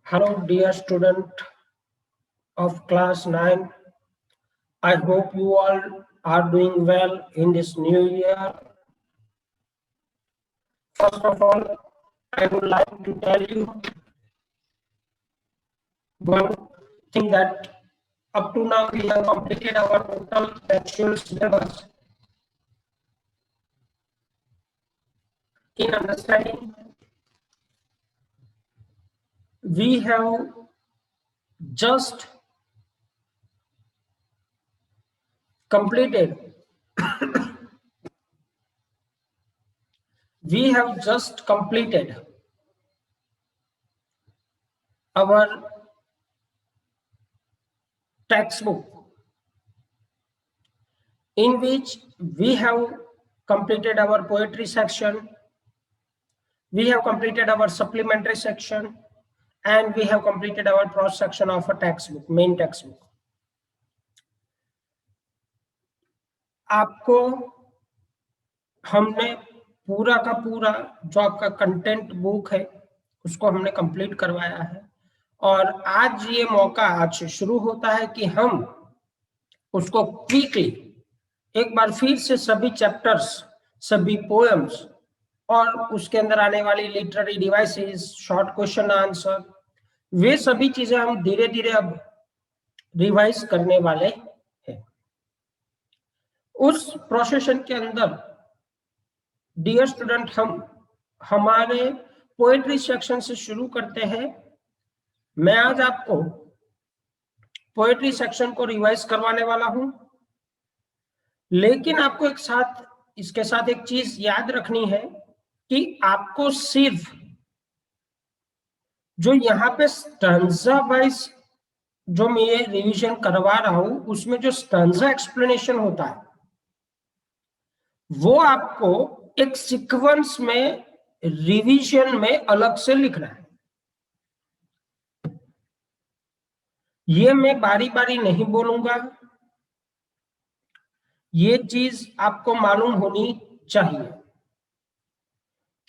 Hello, dear student of class 9. I hope you all are doing well in this new year. First of all, I would like to tell you one thing that up to now we have completed our total actual syllabus. In understanding, we have just completed our textbook, in which we have completed our poetry section, we have completed our supplementary section, and we have completed our prose section of a textbook, main textbook. आपको हमने पूरा का पूरा जो आपका content book है उसको हमने कंप्लीट करवाया है, और आज ये मौका आज से शुरू होता है कि हम उसको क्विकली एक बार फिर से सभी चैप्टर्स, सभी पोएम्स और उसके अंदर आने वाली literary devices, short question answer, वे सभी चीजें हम धीरे धीरे अब रिवाइज करने वाले हैं। उस प्रोसेशन के अंदर डियर स्टूडेंट, हम हमारे पोएट्री सेक्शन से शुरू करते हैं। मैं आज आपको पोएट्री सेक्शन को रिवाइज करवाने वाला हूं, लेकिन आपको इसके साथ एक चीज याद रखनी है कि आपको सिर्फ जो यहाँ पे स्टैंजा वाइज जो मैं ये रिवीजन करवा रहा हूं, उसमें जो स्टैंजा एक्सप्लेनेशन होता है वो आपको एक सीक्वेंस में रिवीजन में अलग से लिखना है। ये मैं बारी बारी नहीं बोलूंगा, ये चीज आपको मालूम होनी चाहिए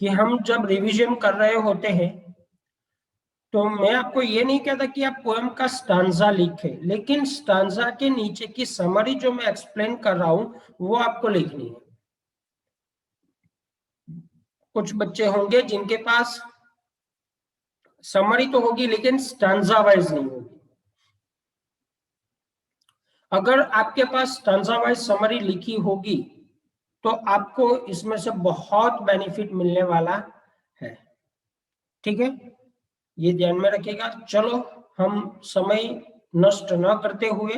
कि हम जब रिवीजन कर रहे होते हैं तो मैं आपको ये नहीं कहता कि आप पोएम का स्टांजा लिखें, लेकिन स्टांजा के नीचे की समरी जो मैं एक्सप्लेन कर रहा हूं वो आपको लिखनी है। कुछ बच्चे होंगे जिनके पास समरी तो होगी लेकिन स्टांजा वाइज नहीं होगी। अगर आपके पास स्टांजा वाइज समरी लिखी होगी तो आपको इसमें से बहुत बेनिफिट मिलने वाला है। ठीक है, ये ध्यान में रखिएगा। चलो हम समय नष्ट न करते हुए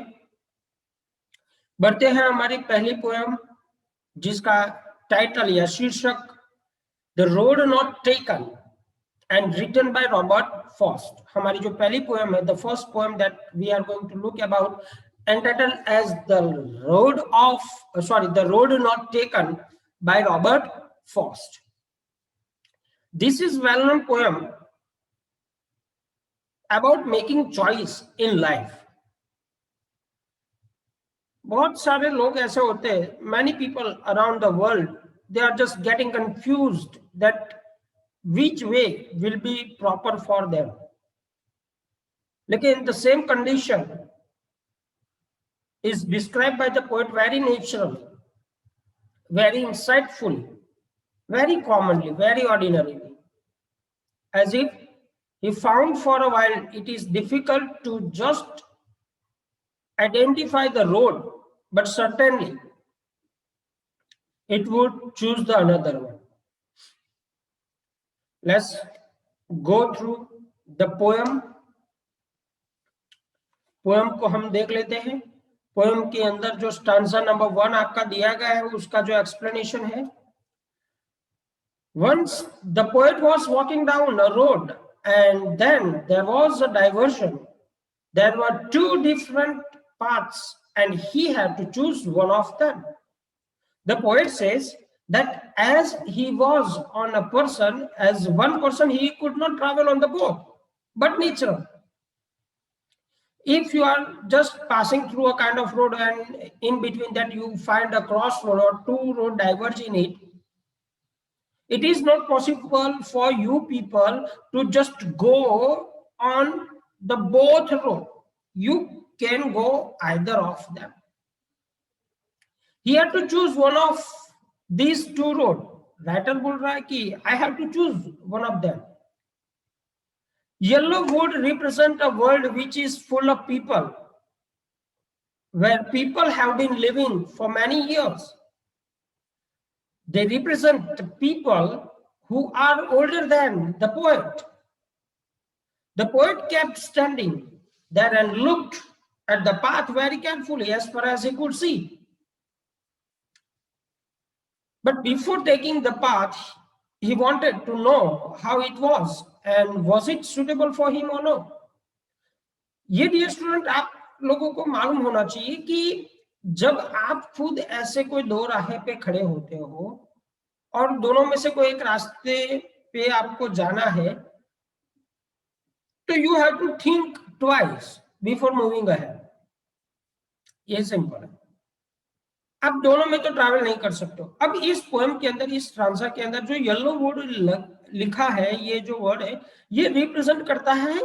बढ़ते हैं हमारी पहली पोएम, जिसका टाइटल या शीर्षक the road not taken and written by Robert Frost. हमारी जो पहली पोएम है, the first poem that we are going to look about, entitled as the road not taken by Robert Frost. This is well-known poem about making choice in life. बहुत सारे लोग ऐसे होते हैं, many people around the world, they are just getting confused that which way will be proper for them. लेकिन the same condition is described by the poet very naturally, very insightfully, very commonly, very ordinarily, as if he found for a while it is difficult to just identify the road, but certainly it would choose the another one. Let's go through the poem. Poem को हम देख लेते हैं। Poem के अंदर जो stanza number 1 आपका दिया गया है उसका जो एक्सप्लेनेशन है, once the poet was walking down a road and then there was a diversion. There were two different paths and he had to choose one of them. The poet says that as he was on a person, as one person, he could not travel on the boat, but natural. If you are just passing through a kind of road and in between that you find a crossroad or two road diverge in it, it is not possible for you people to just go on the both road. You can go either of them. He had to choose one of these two road. Writer बोल रहा है कि I have to choose one of them. Yellow would represent a world which is full of people, where people have been living for many years. They represent people who are older than the poet. The poet kept standing there and looked at the path very carefully as far as he could see. But before taking the path, he wanted to know how it was and was it suitable for him or not. ये dear student आप लोगों को मालूम होना चाहिए कि जब आप खुद ऐसे कोई दो राह पे खड़े होते हो और दोनों में से कोई एक रास्ते पे आपको जाना है, तो you have to think twice before moving ahead. ये सिंपल है. आप दोनों में तो ट्रैवल नहीं कर सकते. अब इस पोएम के अंदर, इस स्टांजा के अंदर जो येलो वर्ड लिखा है, ये जो वर्ड है, ये रिप्रेजेंट करता है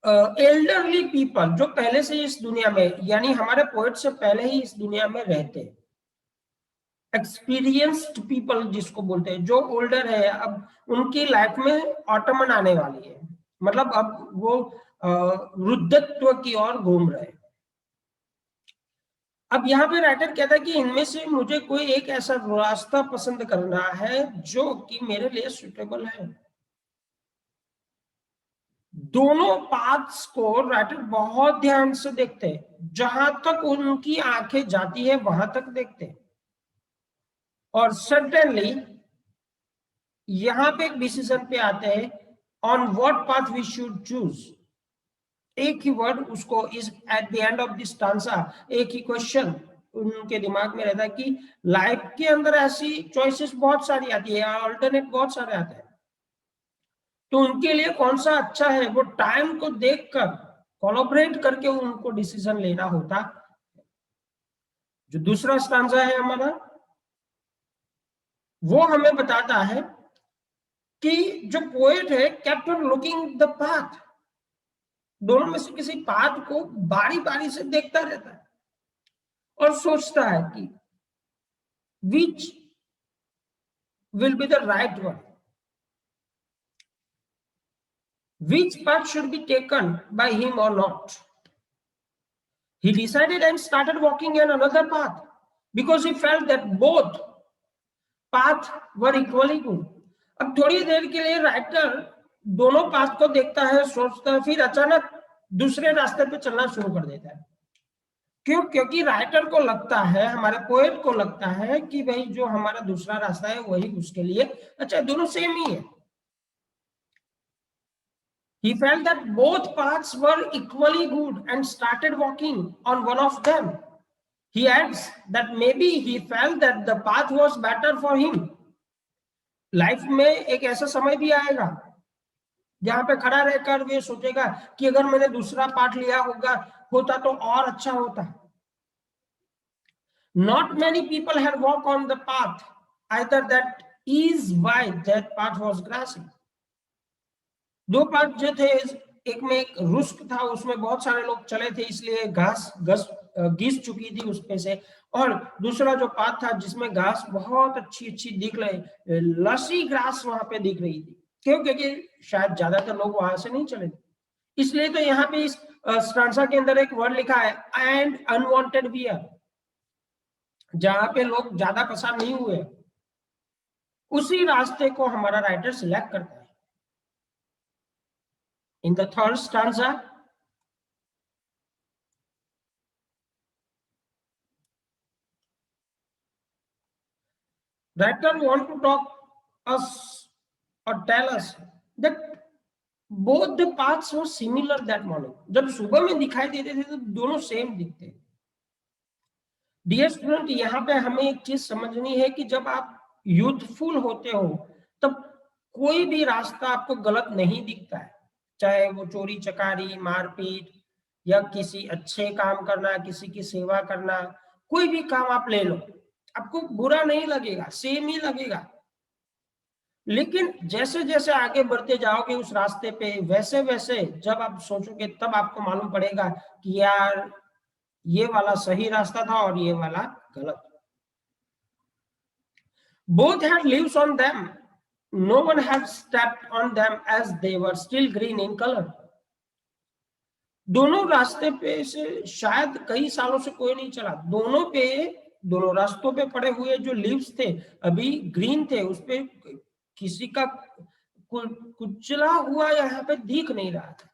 एल्डरली पीपल, जो पहले से इस दुनिया में, यानी हमारे पोएट से पहले ही इस दुनिया में रहते हैं. एक्सपीरियंस्ड पीपल जिसको बोलते हैं, जो ओल्डर है, अब उनकी लाइफ में ऑटमन आने वाली है, मतलब अब वो वृद्धत्व की ओर घूम रहे हैं. अब यहाँ पे राइटर कहता है कि इनमें से मुझे कोई एक ऐसा रास्ता पसंद करना है जो कि मेरे लिए सुटेबल है. दोनों पाथ्स को राइटर बहुत ध्यान से देखते हैं, जहां तक उनकी आंखें जाती है वहां तक देखते हैं. और सर्टेनली यहां पे एक डिसीजन पे आते हैं, on what path we should choose. एक ही वर्ड उसको is at the end of this stanza, एक ही क्वेश्चन उनके दिमाग में रहता है कि लाइफ के अंदर ऐसी चॉइसेस बहुत सारी आती है, अल्टरनेट बहुत सारे आते हैं, तो उनके लिए कौन सा अच्छा है वो टाइम को देखकर कोलैबोरेट करके उनको डिसीजन लेना होता. जो दूसरा स्टांजा है हमारा, वो हमें बताता है कि जो पोएट है kept on looking the path, दोनों में से किसी पाथ को बारी बारी से देखता रहता है और सोचता है कि which will be the right one, which path should be taken by him or not. He decided and started walking in another path because he felt that both paths were equally good. अब थोड़ी देर के लिए writer दोनों path को देखता है, सोचता है, फिर अचानक दूसरे रास्ते पे चलना शुरू कर देता है. क्यों? क्योंकि राइटर को लगता है, हमारे पोएट को लगता है कि भाई जो हमारा दूसरा रास्ता है वही उसके लिए अच्छा, दोनों सेम ही है. He felt that both paths were equally good and started walking on one of them. He adds that maybe he felt that the path was better for him. Life में एक ऐसा समय भी आएगा जहां पे खड़ा रहकर वे सोचेगा कि अगर मैंने दूसरा पाथ लिया होता तो और अच्छा होता. Not many people had walked on the path either, that is why that path was grassy. दो पाथ जो थे, एक में एक रुस्क था, उसमें बहुत सारे लोग चले थे, इसलिए घास घिस चुकी थी उस पे से. और दूसरा जो पाथ था जिसमें घास बहुत अच्छी दिख रही, लसी ग्रास वहां पे दिख रही थी. क्यों? क्योंकि शायद ज्यादातर लोग वहां से नहीं चले थे. इसलिए तो यहाँ पे इस स्टांजा के अंदर एक वर्ड लिखा है, एंड अनवांटेड वियर, जहां पे लोग ज्यादा पसंद नहीं हुए, उसी रास्ते को हमारा राइटर सिलेक्ट करता है. In the third stanza, writer want to talk us or tell us that both the paths were similar that morning. जब सुबह में दिखाई देते थे तो दोनों सेम दिखते हैं. डियर स्टूडेंट, यहाँ पे हमें एक चीज समझनी है कि जब आप यूथफुल होते हो तब कोई भी रास्ता आपको गलत नहीं दिखता है, चाहे वो चोरी चकारी, मारपीट, या किसी अच्छे काम करना, किसी की सेवा करना, कोई भी काम आप ले लो, आपको बुरा नहीं लगेगा, सेम ही लगेगा. लेकिन जैसे जैसे आगे बढ़ते जाओगे उस रास्ते पे, वैसे वैसे जब आप सोचोगे तब आपको मालूम पड़ेगा कि यार ये वाला सही रास्ता था और ये वाला गलत। Both had leaves on them. No one had stepped on them as they were still green in color. दोनों रास्ते पे से शायद कई सालों से कोई नहीं चला। दोनों रास्तों पे पड़े हुए जो लीव्स थे अभी ग्रीन थे, उस पे किसी का कुचला हुआ यहाँ पे दिख नहीं रहा था।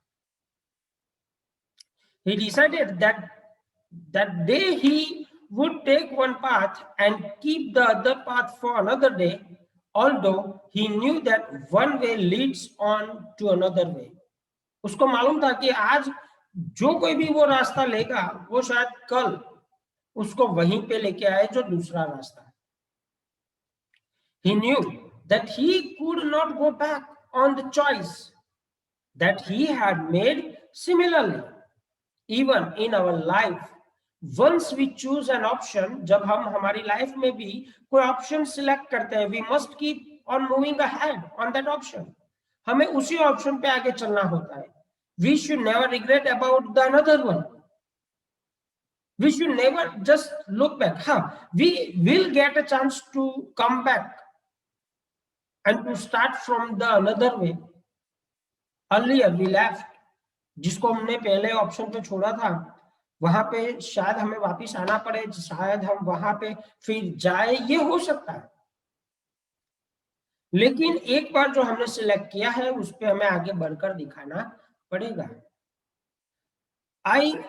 He decided that day he would take one path and keep the other path for another day, although he knew that one way leads on to another way. उसको मालूम था कि आज जो कोई भी वो रास्ता लेगा वो शायद कल उसको वहीं पे लेके आए जो दूसरा रास्ता है। He knew that he could not go back on the choice that he had made. Similarly, even in our life, once we choose an option, जब हम हमारी लाइफ में भी कोई ऑप्शन सिलेक्ट करते हैं, we must keep on moving ahead on that option. हमें उसी ऑप्शन पे आगे चलना होता है। We should never regret about the another one. We should never just look back. We will get a chance to come back and to start from the another way. Earlier we left. जिसको हमने पहले option पे छोड़ा था वहां पे शायद हमें वापस आना पड़े, शायद हम वहां पे फिर जाए, ये हो सकता है। लेकिन एक बार जो हमने सिलेक्ट किया है उस पे हमें आगे बढ़कर दिखाना पड़ेगा। I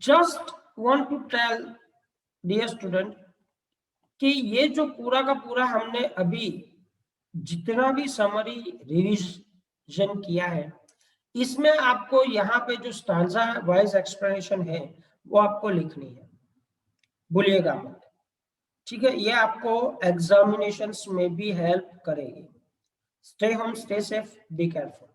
just want to tell dear student कि ये जो पूरा का पूरा हमने अभी जितना भी समरी रिवीजन किया है, इसमें आपको यहाँ पे जो स्टांजा वाइज एक्सप्लेनेशन है वो आपको लिखनी है, भूलिएगा मत, ठीक है। ये आपको एग्जामिनेशंस में भी हेल्प करेगी। Stay home, stay safe, be careful.